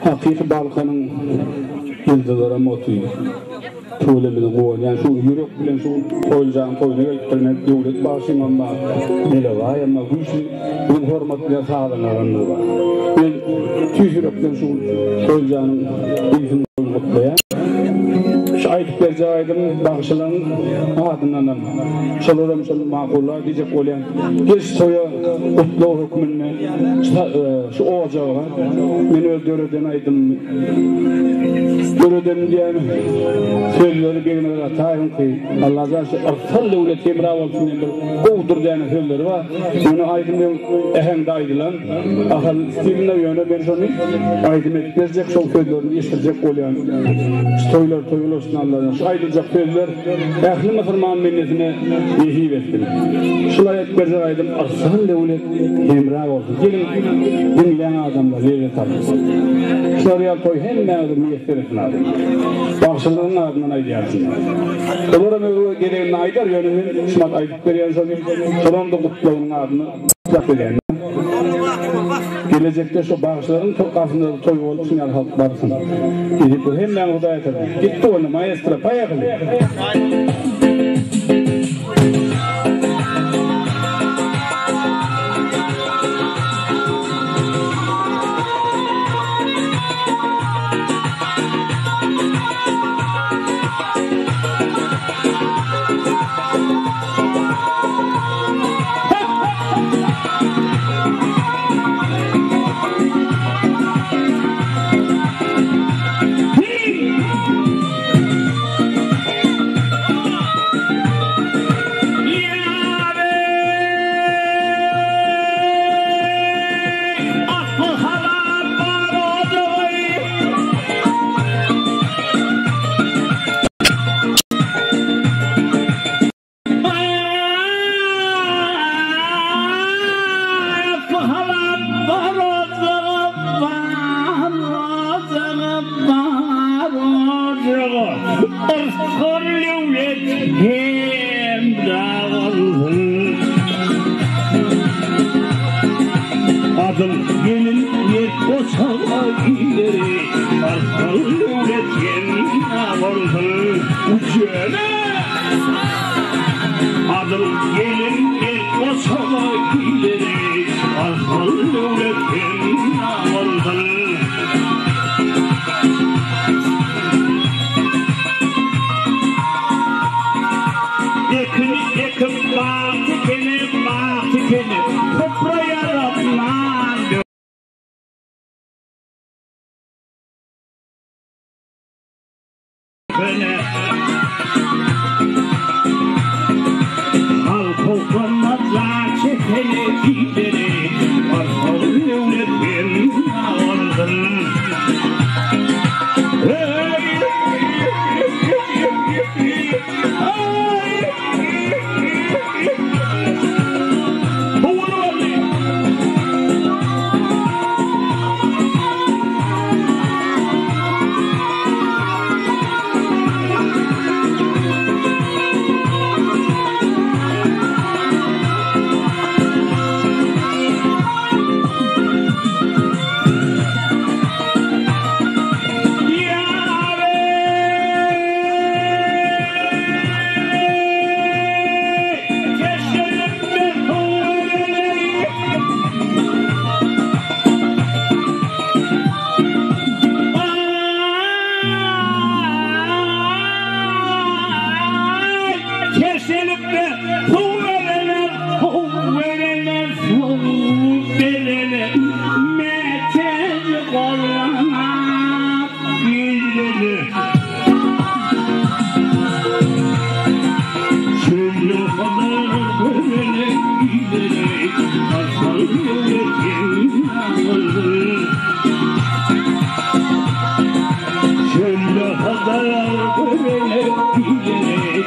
Hakiki Balkanın yıldızlara motivi. Tuğlemini koyun. Yani şu yürek bilen şu koyacağın koyuna götürmek devlet başından da hele var ama bu işin bunun hürmetine sağlananlığı var. Ben tüy yürekten şu koyacağının ilgini koymaya ayıp vereceğim bağışılan adından şaladım şal makullar diyecek olan geç soya utlu hükmünne şu ocağa beni öldürden aydım görüden diye sözleri birine tayin ki Allah zaşı arsal devlet temra olsun diye kovdur diye sözleri var bunu aydım ehem daydılan ahal stiline yöne ben şunu aydım etmeyecek çok sözlerini işitecek olan toylar Allah'ın şu ayrılacak sözler ehli Müslüman milletine ihib ettim. Şuna etmeyecek aydım arsal devlet temra olsun. Gelin dinleyen adamlar yerine tabi. Şuraya toy hem ne adım yeter etsin adım. Bağışıldığının ardından aydayarsın. Onlara geleğinin aydar yönünün şumat aydık veriyor. Şuran da kutluğunun ardını kutlat ediyor. Gelecekte şu bağışların tokasında toy olup sinyal halk varsın. Gidip bu hem ben odaya tabi. Gitti onu maestra payaklı. Şöyle kadar böyle giderek